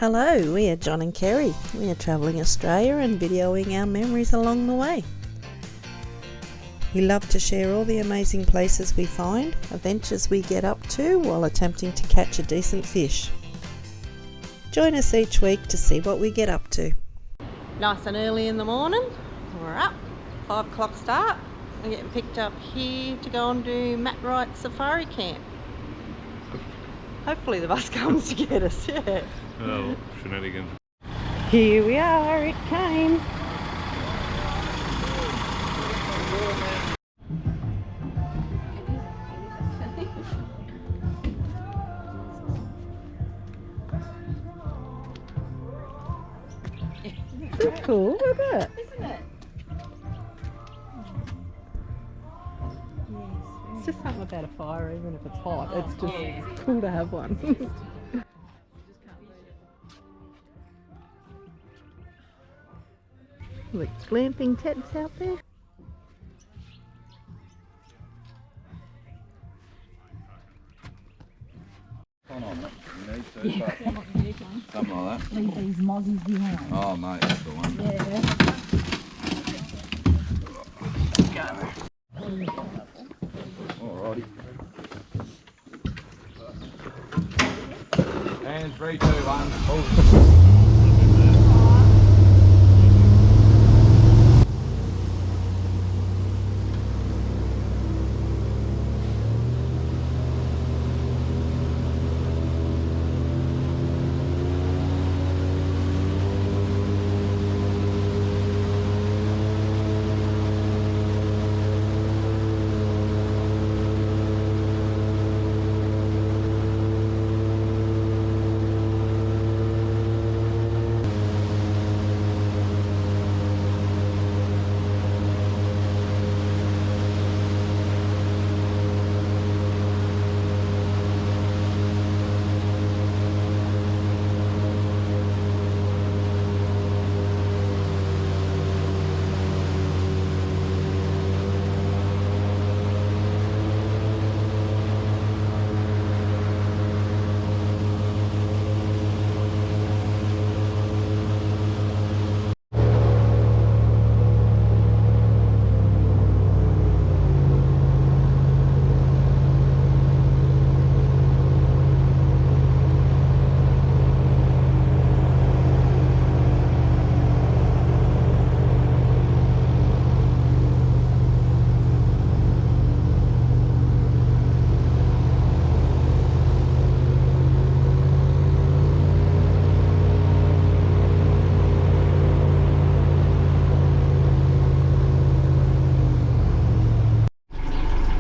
Hello, we are John and Kerry. We are travelling Australia and videoing our memories along the way. We love to share all the amazing places we find, adventures we get up to while attempting to catch a decent fish. Join us each week to see what we get up to. Nice and early in the morning, we're up, 5 o'clock start. We're getting picked up here to go and do Wright's safari camp. Hopefully the bus comes to get us, yeah. Oh, shenanigans. Here we are, it came. So cool, look at that. Isn't it? It's just something about a fire, even if it's hot. It's just cool to have one. Look, glamping tents out there. Something like that. Leave these mozzies behind. Oh mate, that's the one. Alrighty. And 3, 2, 1. Oh.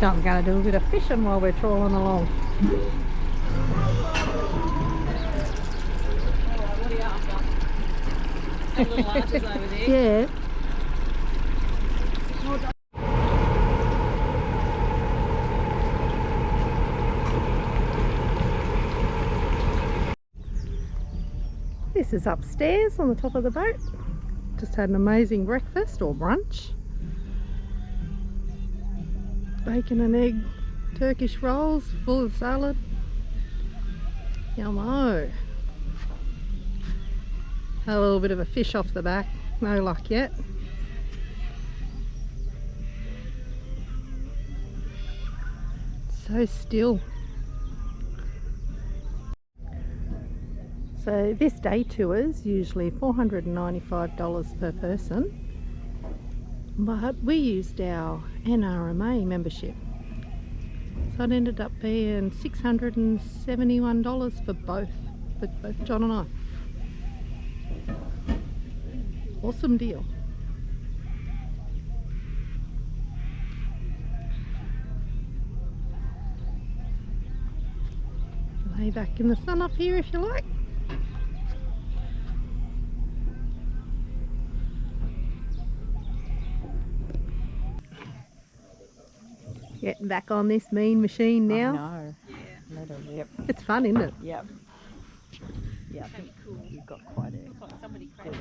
I'm going to do a bit of fishing while we're trawling along. What are you after? Little arches over there. Yeah. This is upstairs on the top of the boat. Just had an amazing breakfast or brunch. Bacon and egg Turkish rolls full of salad. Yummo. Had a little bit of a fish off the back, no luck yet. So still. So this day tour is usually $495 per person. But we used our NRMA membership, so it ended up being $671 for both John and I. Awesome deal. Lay back in the sun up here if you like. Getting back on this mean machine now. No. Yeah. Yep. It's fun, isn't it? Yep. Yeah, I think you've got quite a... Somebody crazy.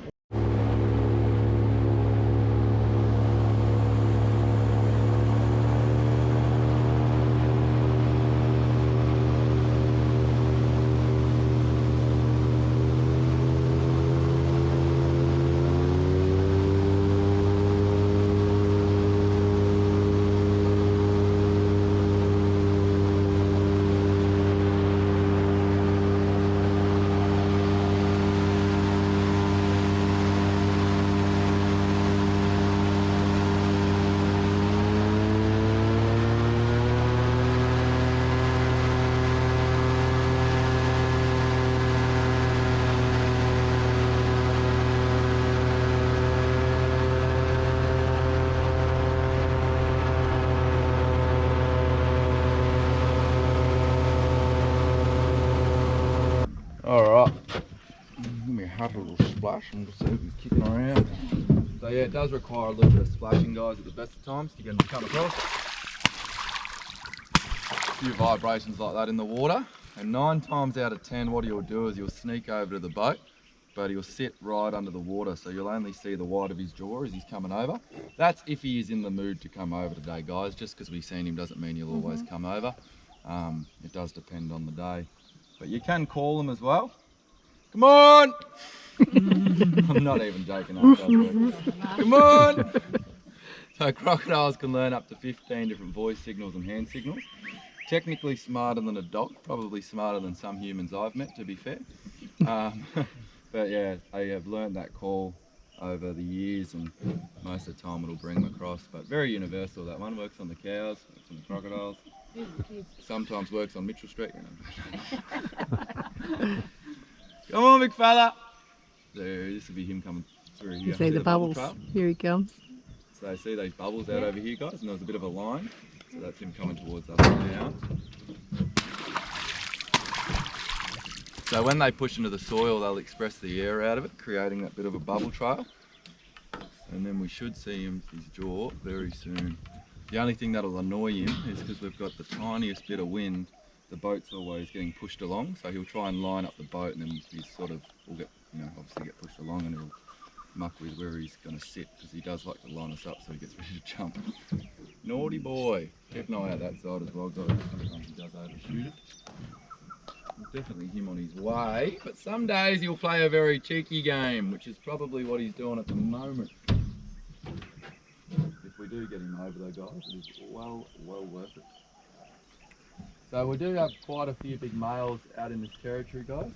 Alright. Give me a hat, a little splash, and we'll see if he's kicking around. So yeah, it does require a little bit of splashing, guys, at the best of times to get him to come across. A few vibrations like that in the water, and 9 times out of 10 what he'll do is he'll sneak over to the boat, but he'll sit right under the water, so you'll only see the white of his jaw as he's coming over. That's if he is in the mood to come over today, guys. Just because we've seen him doesn't mean he'll always come over. It does depend on the day. But you can call them as well. Come on! I'm not even joking. Come on! So crocodiles can learn up to 15 different voice signals and hand signals. Technically smarter than a dog, probably smarter than some humans I've met, to be fair. But yeah, they have learned that call over the years, and most of the time it'll bring them across. But very universal, that one. Works on the cows, works on the crocodiles. Sometimes works on Mitchell Street. Come on, big fella. There, this will be him coming through here. You see the bubbles. Trail? Here he comes. So see those bubbles out over here, guys? And there's a bit of a line. So that's him coming towards us now. So when they push into the soil, they'll express the air out of it, creating that bit of a bubble trail. And then we should see his jaw very soon. The only thing that'll annoy him is because we've got the tiniest bit of wind, the boat's always getting pushed along. So he'll try and line up the boat, and then he sort of will get, obviously get pushed along, and he'll muck with where he's going to sit, because he does like to line us up so he gets ready to jump. Naughty boy. Keep an eye out that side as well, guys. Sometimes he does overshoot it. There's definitely him on his way, but some days he'll play a very cheeky game, which is probably what he's doing at the moment. If we do get him over though, guys, it is well worth it. So we do have quite a few big males out in this territory, guys.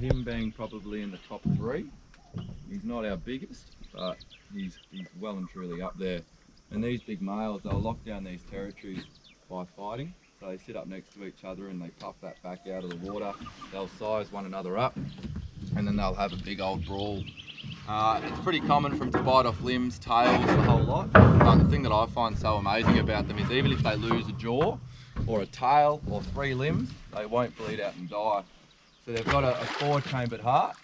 Him being probably in the top 3. He's not our biggest, but he's well and truly up there. And these big males, they'll lock down these territories by fighting. So they sit up next to each other and they puff that back out of the water. They'll size one another up, and then they'll have a big old brawl. It's pretty common for them to bite off limbs, tails, the whole lot. But the thing that I find so amazing about them is even if they lose a jaw or a tail or 3 limbs, they won't bleed out and die. So they've got a 4-chambered heart.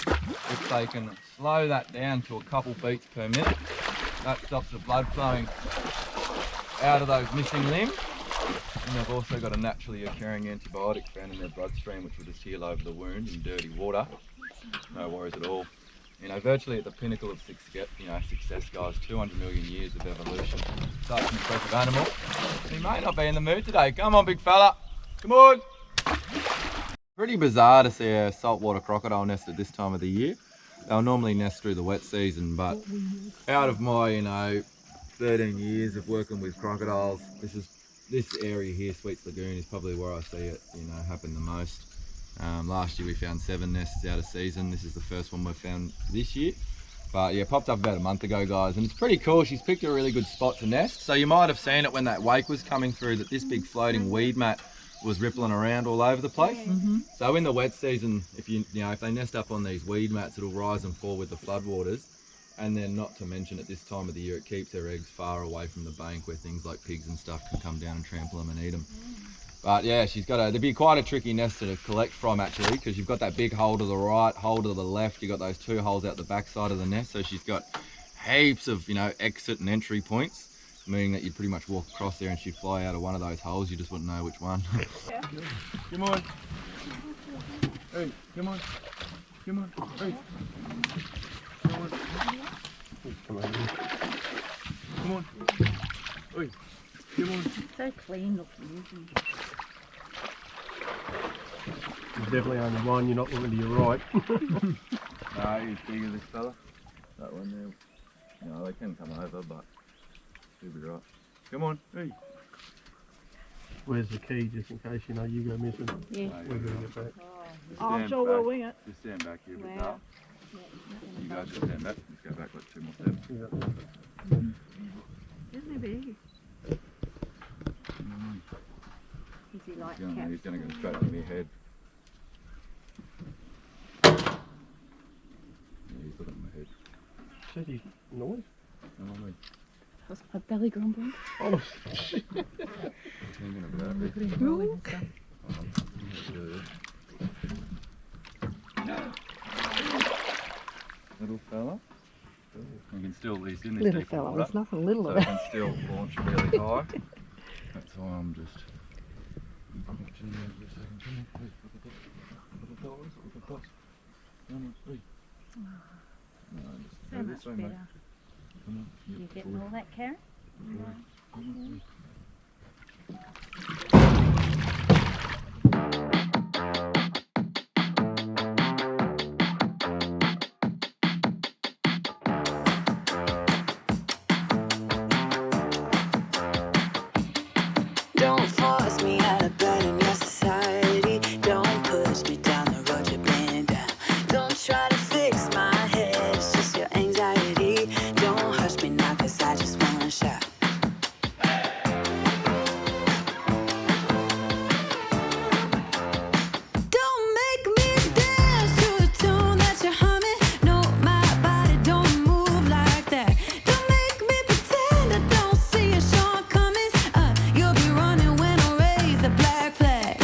If they can slow that down to a couple beats per minute, that stops the blood flowing out of those missing limbs. And they've also got a naturally occurring antibiotic found in their bloodstream, which will just heal over the wound in dirty water. No worries at all. Virtually at the pinnacle of success, guys. 200 million years of evolution. Such an impressive animal. He may not be in the mood today. Come on, big fella. Come on. Pretty bizarre to see a saltwater crocodile nest at this time of the year. They'll normally nest through the wet season, but out of my 13 years of working with crocodiles, this area here, Sweets Lagoon, is probably where I see it happen the most. Last year we found 7 nests out of season. This is the first one we've found this year. But yeah, popped up about a month ago, guys, and it's pretty cool. She's picked a really good spot to nest. So you might have seen it when that wake was coming through, that this big floating weed mat was rippling around all over the place. So in the wet season, if if they nest up on these weed mats, it'll rise and fall with the floodwaters. And then, not to mention, at this time of the year, it keeps their eggs far away from the bank where things like pigs and stuff can come down and trample them and eat them. But yeah, there'd be quite a tricky nest to collect from, actually, because you've got that big hole to the right, hole to the left. You've got those 2 holes out the back side of the nest. So she's got heaps of, exit and entry points, meaning that you'd pretty much walk across there and she'd fly out of one of those holes. You just wouldn't know which one. Yeah. Come on. Hey, come on. Come on. Hey. Come on. Come on. Come on. Oi. Come on. So clean looking, isn't it? There's definitely only one, you're not looking to your right. No, he's bigger, this fella. That one there. They can come over, but he'll be right. Come on. Hey. Where's the key, just in case you go missing? Yeah. We're going to get back. I'm sure we'll wing it. Just stand back here a bit Wow. now. You guys just stand back. Just go back like 2 more steps. Isn't he big? Is he like cat? He's going to go straight under your head. Yeah, he's looking at my head. Said he's noise. Come on, mate. That's my belly grumbling. Oh, shit. Thinking about it. Look. Little fella. You can still, he's in this Little deep fella, water, there's nothing little so about it can still launch really high. That's why I'm just watching you for a second. Come on, please, look at that. Look at that. Come on, please. No, just So go much this way, mate. better. Come on. You Yep, getting forward. all that, Karen? Forward. Come on, please. Don't force me out of bed in your society. Don't push me down the road you're playing down. Don't try to fix my head, it's just your anxiety. Don't hush me now, cause I just wanna shout. Don't make me dance to the tune that you're humming. No, my body don't move like that. Don't make me pretend I don't see your shortcomings. You'll be running when I raise the black flag.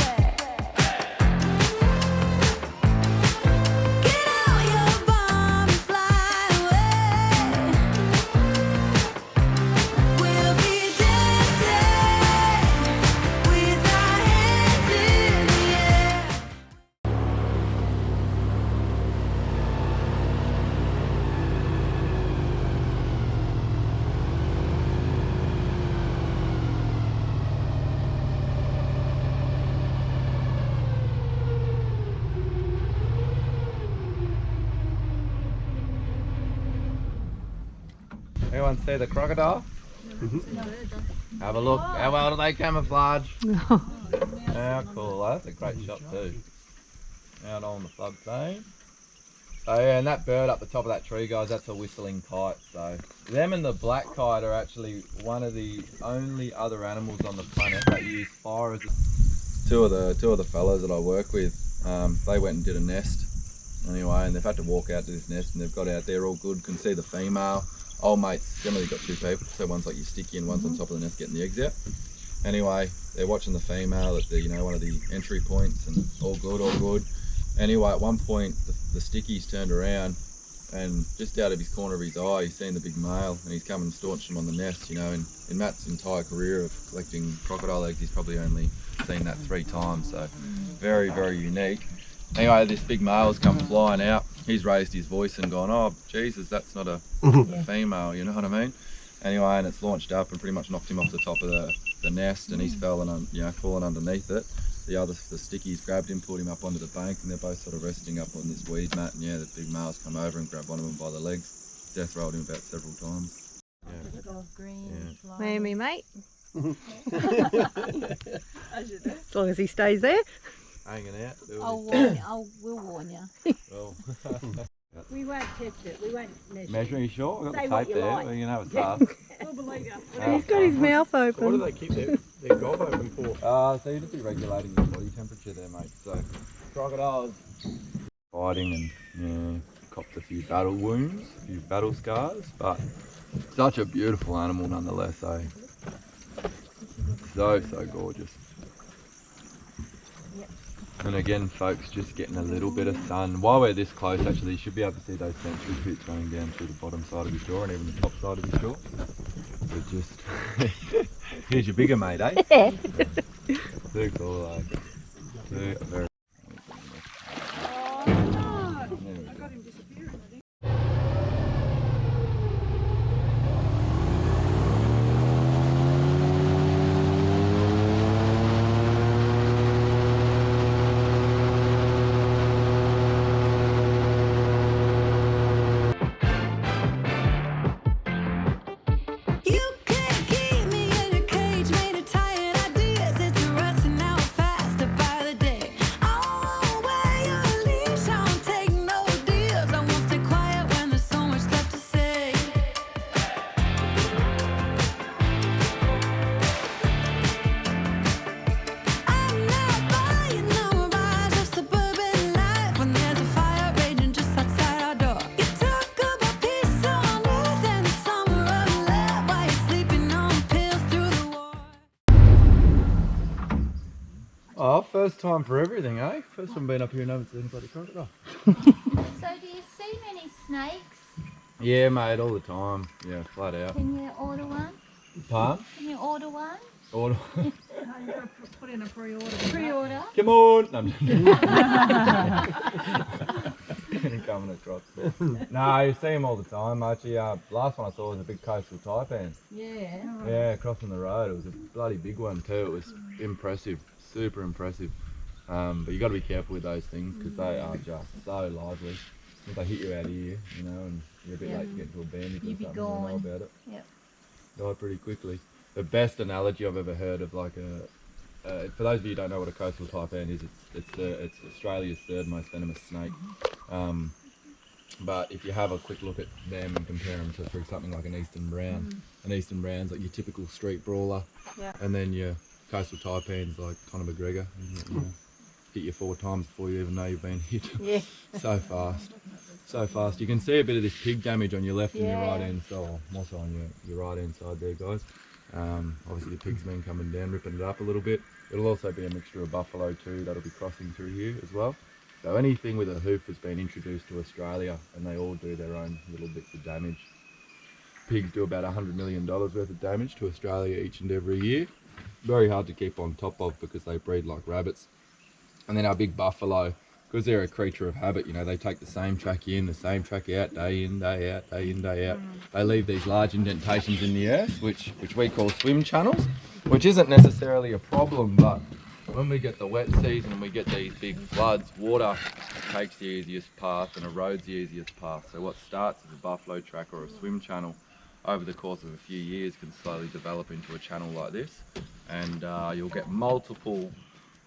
Get out your bomb and fly away. We'll be dancing with our hands in the air. Anyone see the crocodile? Have a look. How well do they camouflage? How cool. That's a great shot too. Out on the floodplain. So yeah, and that bird up the top of that tree, guys, that's a whistling kite. So them and the black kite are actually one of the only other animals on the planet that use fire as a... Two of the fellas that I work with, they went and did a nest anyway, and they've had to walk out to this nest, and they've got out there all good, can see the female. Old mates, generally got two people, so one's like your sticky and one's on top of the nest getting the eggs out. Anyway, they're watching the female at the, one of the entry points, and all good. Anyway, at one point, the sticky's turned around, and just out of his corner of his eye, he's seen the big male, and he's come and staunched him on the nest, and in Matt's entire career of collecting crocodile eggs, he's probably only seen that 3 times, so very, very unique. Anyway, this big male's come flying out. He's raised his voice and gone, oh, Jesus, that's not a female, you know what I mean? Anyway, and it's launched up and pretty much knocked him off the top of the nest, and he's fallen underneath it. The stickies grabbed him, pulled him up onto the bank, and they're both sort of resting up on this weed mat, and the big male's come over and grabbed one of them by the legs. Death rolled him about several times. Where me, mate? As long as he stays there. Hanging out. We'll warn you. Well, We won't test it. We won't measure. measuring, you sure? I've got Say the what tape you there. like. You can have a task. We'll believe you. He's got his mouth What do open. they keep their gob open for? So you just be regulating your body temperature there, mate. So crocodiles fighting and copped a few battle wounds, a few battle scars, but such a beautiful animal nonetheless. So gorgeous. And again, folks, just getting a little bit of sun. While we're this close, actually, you should be able to see those sensory pits running down through the bottom side of his jaw and even the top side of his jaw. But just, here's your bigger mate, eh? Too cool, like. Very. There we go. You can't keep me in a cage made of tired ideas. It's rusting out faster by the day. I First time for everything, eh? First time been up here and haven't seen a bloody crocodile. So do you see many snakes? Yeah, mate, all the time. Yeah, flat out. Can you order one? Pardon? Can you order one? Order. You got to put in a pre-order. Pre-order? Come on! No, I'm coming across. No, you see them all the time. Actually, last one I saw was a big coastal taipan. Yeah. Yeah, crossing the road. It was a bloody big one too. It was impressive, super impressive. But you got to be careful with those things because they are just so lively. If they hit you out of here, you know, and you're a bit late to get into a bandage or You'd be something, you'll know gone. about it. Yep. Die pretty quickly. The best analogy I've ever heard of, like a, for those of you who don't know what a coastal taipan is, it's Australia's third most venomous snake. But if you have a quick look at them and compare them to, for something like an eastern brown, an eastern brown's like your typical street brawler, and then your coastal taipan's like Conor McGregor, you know, hit you 4 times before you even know you've been hit. Yeah. So fast. So fast. You can see a bit of this pig damage on your left and your right hand side, or more so on your right hand side there, guys. Obviously the pig's been coming down, ripping it up a little bit. It'll also be a mixture of buffalo too that'll be crossing through here as well. So anything with a hoof has been introduced to Australia, and they all do their own little bits of damage. Pigs do about $100 million worth of damage to Australia each and every year. Very hard to keep on top of because they breed like rabbits. And then our big buffalo, because they're a creature of habit, you know, they take the same track in, the same track out, day in, day out, day in, day out. They leave these large indentations in the earth, which we call swim channels, which isn't necessarily a problem, but when we get the wet season and we get these big floods, water takes the easiest path and erodes the easiest path. So what starts as a buffalo track or a swim channel over the course of a few years can slowly develop into a channel like this, and you'll get multiple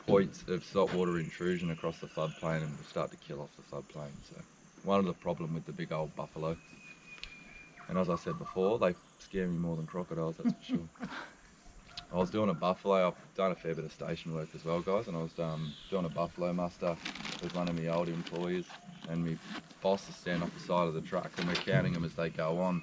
points of saltwater intrusion across the floodplain and will start to kill off the floodplain. So one of the problem with the big old buffalo, and as I said before, they scare me more than crocodiles, that's for sure. I was doing a buffalo, I've done a fair bit of station work as well, guys, and I was doing a buffalo muster with one of my old employers, and my boss is standing off the side of the truck and we're counting them as they go on.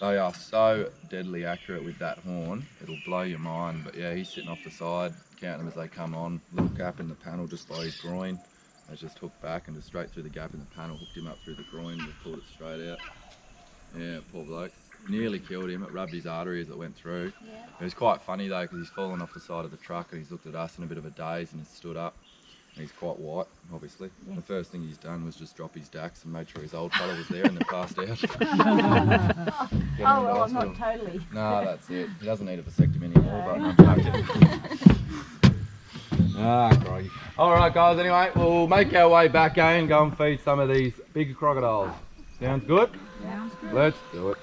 They are so deadly accurate with that horn, it'll blow your mind. But yeah, he's sitting off the side, counting them as they come on. Little gap in the panel just by his groin. They just hooked back and just straight through the gap in the panel, hooked him up through the groin, just pulled it straight out. Yeah, poor bloke. Nearly killed him, it rubbed his artery as it went through. Yeah. It was quite funny though, because he's fallen off the side of the truck and he's looked at us in a bit of a daze and he's stood up. And he's quite white, obviously. Yeah. The first thing he's done was just drop his dax and made sure his old fella was there and then passed out. Oh, well, I'm not totally. No, that's it. He doesn't need a vasectomy anymore, but I'm crikey. Alright guys, anyway, we'll make our way back and go and feed some of these big crocodiles. Sounds good? Sounds good. Let's do it.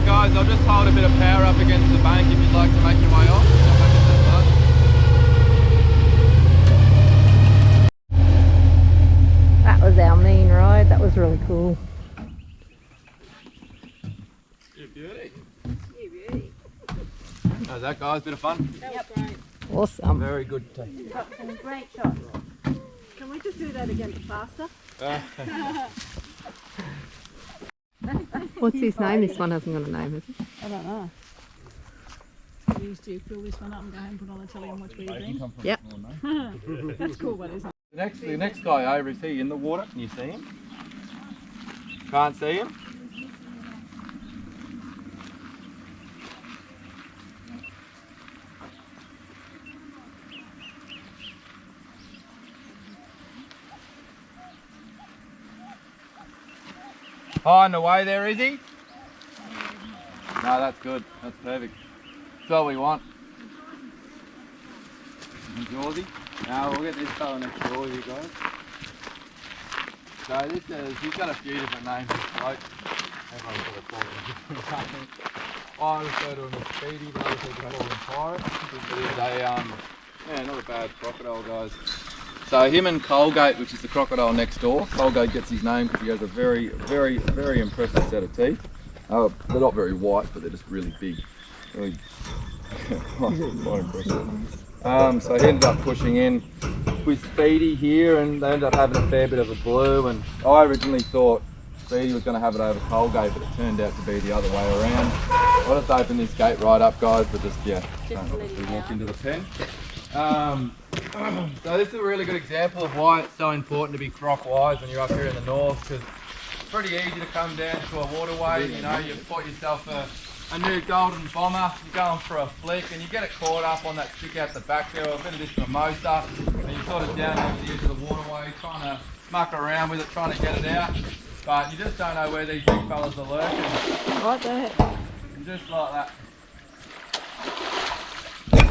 Guys, I'll just hold a bit of power up against the bank if you'd like to make your way off. That was our main ride. That was really cool. You beauty. How's that, guys? Bit of fun? That was great. Awesome. Very good take. Got some great shots. Can we just do that again faster? What's his name? This one hasn't got a name, has it? I don't know. We used to fill this one up and go home and put on the telly and watch BB. Yep. That's cool, but isn't it? The next guy over, is he in the water? Can you see him? Can't see him? High and away there, is he? No, that's good. That's perfect. That's all we want. Georgie. Now we'll get this fella next door here, guys. So this is, he's got a few different names, this bloke. Everyone's got a call him different names. I refer to him as Speedy, but other people call him Pirate. But he's a, yeah, not a bad crocodile, guys. So him and Colgate, which is the crocodile next door, Colgate gets his name because he has a very, very, very impressive set of teeth. They're not very white, but they're just really big. Really quite impressive. So he ended up pushing in with Speedy here, and they ended up having a fair bit of a blue. And I originally thought Speedy was going to have it over Colgate, but it turned out to be the other way around. I'll just open this gate right up, guys, but just, yeah, don't obviously walk into the pen. So this is a really good example of why it's so important to be croc wise when you're up here in the north, because it's pretty easy to come down to a waterway. You know, you've bought yourself a new golden bomber, you're going for a flick and you get it caught up on that stick out the back there, or a bit of this mimosa, and you're sort of down over the edge of the waterway trying to muck around with it, trying to get it out, but you just don't know where these big fellas are lurking. Right there. And just like that.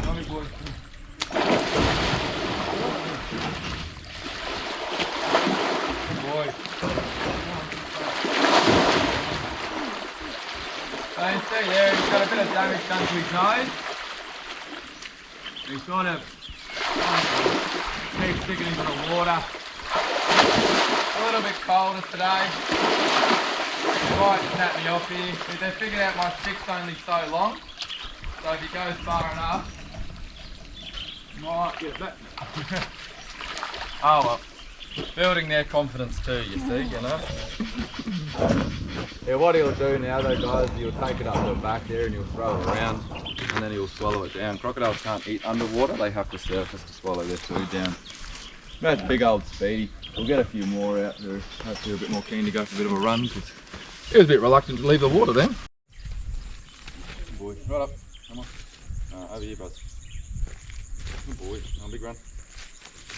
Come here, boys. Good boy. So you see there, he's got a bit of damage done to his nose. He's sort of keeps sticking into the water. A little bit colder today. He might snap me off here. They figured out my stick's only so long. So if he goes far enough, might get that. Oh well. Building their confidence too, you see, you know. Yeah, what he'll do now though, guys, he'll take it up to the back there and he'll throw it around and then he'll swallow it down. Crocodiles can't eat underwater, they have to surface to swallow their food down. That's big old Speedy. We'll get a few more out there. Hopefully a bit more keen to go for a bit of a run because he was a bit reluctant to leave the water then. Good boy, right up, come on. Over here, buzz. Good boy, no, big run.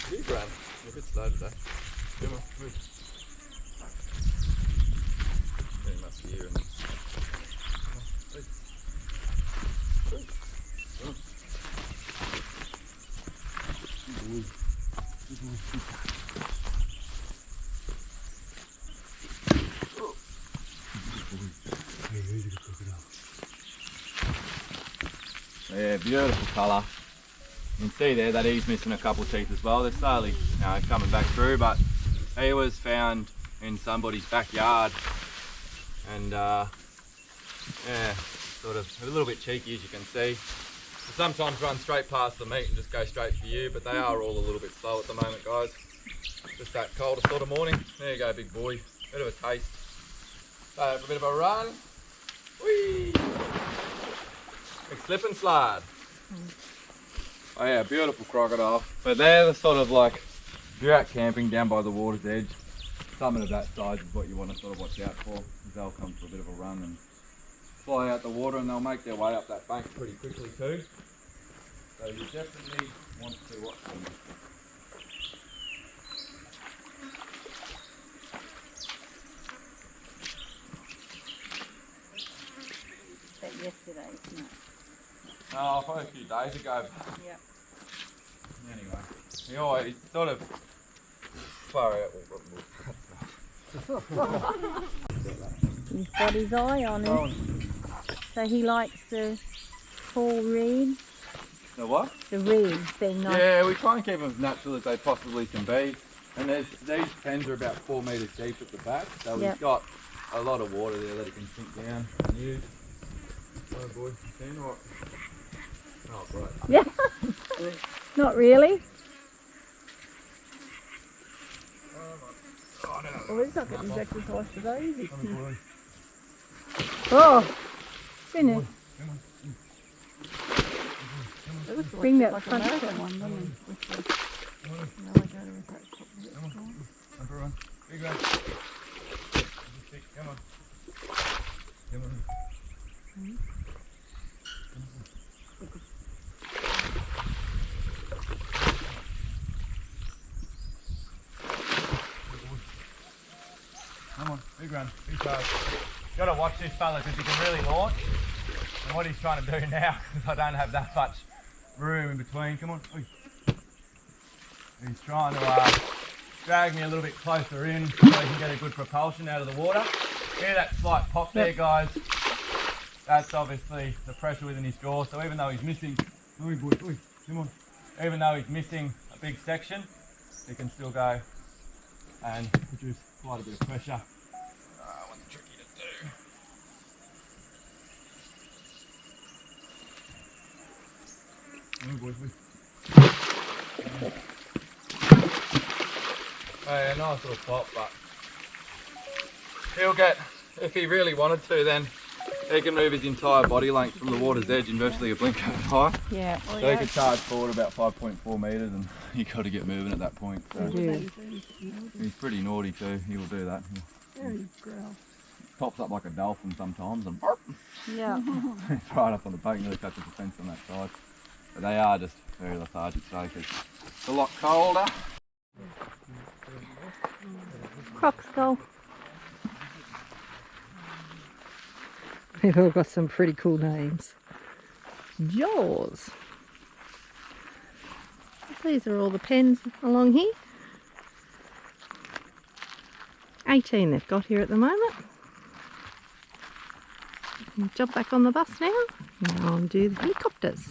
Big run. You're a bit slow today. Come on, move. Getting up here and... Yeah, beautiful colour. You can see there that he's missing a couple of teeth as well. They're slowly coming back through, but he was found in somebody's backyard and yeah, sort of a little bit cheeky as you can see. They sometimes run straight past the meat and just go straight for you, but they are all a little bit slow at the moment, guys. Just that colder sort of morning. There you go, big boy. Bit of a taste. So for a bit of a run. Whee! Big slip and slide. Oh yeah, beautiful crocodile. But they're the sort of like, if you're out camping down by the water's edge, something of that size is what you want to sort of watch out for. Because they'll come for a bit of a run and fly out the water, and they'll make their way up that bank pretty quickly too. So you definitely want to watch them. That yesterday, isn't it? Oh, probably a few days ago. Yep. Anyway, he always sort of far out. He's got his eye on him. So he likes the tall reeds. The what? The reeds, being nice. Yeah, we try and keep them as natural as they possibly can be. And these pens are about 4 metres deep at the back, so Yep. we've got a lot of water there that he can sink down and use. Oh boy, you can or what? Oh, right. Yeah. Not really. Well, he's not getting his exercise today, is he? Oh, Finniss. Bring that front. One, doesn't he? With the alligator with that top of it. Everyone, big one. Come on. Come on. Come on, big run, big pass. Got to watch this fella because he can really launch. And what he's trying to do now, because I don't have that much room in between. Come on. Oi. He's trying to drag me a little bit closer in so he can get a good propulsion out of the water. Hear that slight pop there, guys? That's obviously the pressure within his jaw. So even though he's missing, oi boy, oi, come on. Even though he's missing a big section, he can still go and produce quite a bit of pressure. One's tricky to do. Oh boy, oi. Hey, a nice little pop, but he'll get, if he really wanted to, then he can move his entire body length from the water's edge in virtually a blink of an eye. Yeah. So he could charge forward about 5.4 metres and you got to get moving at that point. So he's pretty naughty too, he will do that. Very growl. Pops up like a dolphin sometimes and burp. Yeah. He's right up on the boat, nearly touches the fence on that side. But they are just very lethargic today because it's a lot colder. Croc skull. They've all got some pretty cool names. Jaws. These are all the pens along here. 18 they've got here at the moment. Jump back on the bus now. Now on do the helicopters.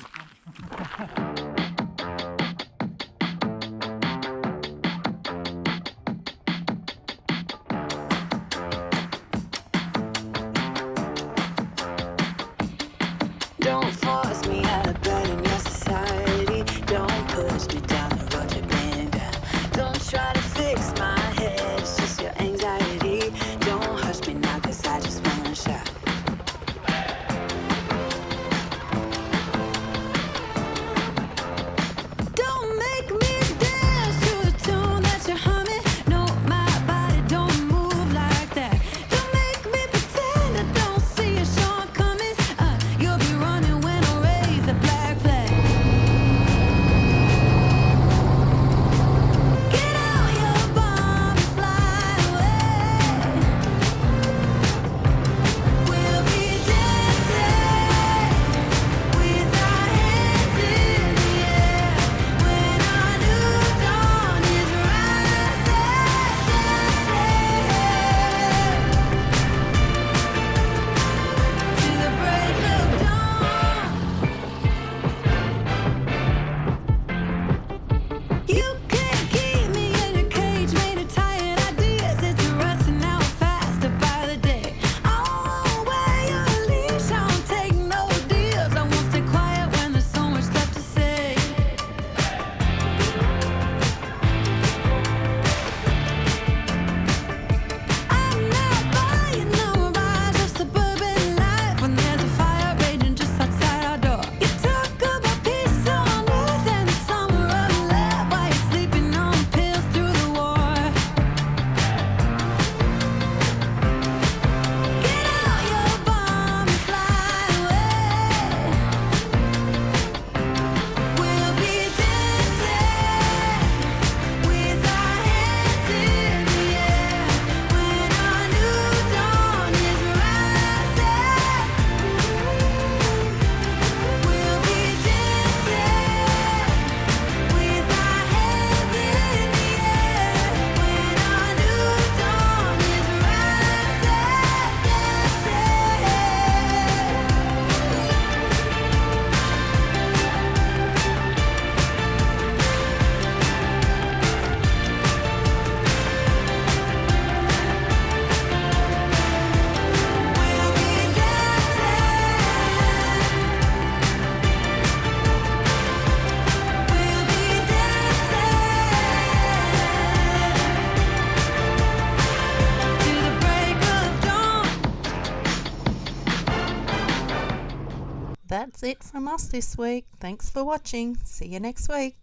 Don't force me out of bed in your society. Don't push me down the road you're bending down. Don't try to fix my head, it's just your anxiety. Don't hush me now, cause I just wanna shout. Don't make me dance to the tune that you're humming. No, my body don't move like that. Don't make me pretend I don't see your shortcomings. You'll be running when That's it from us this week. Thanks for watching. See you next week.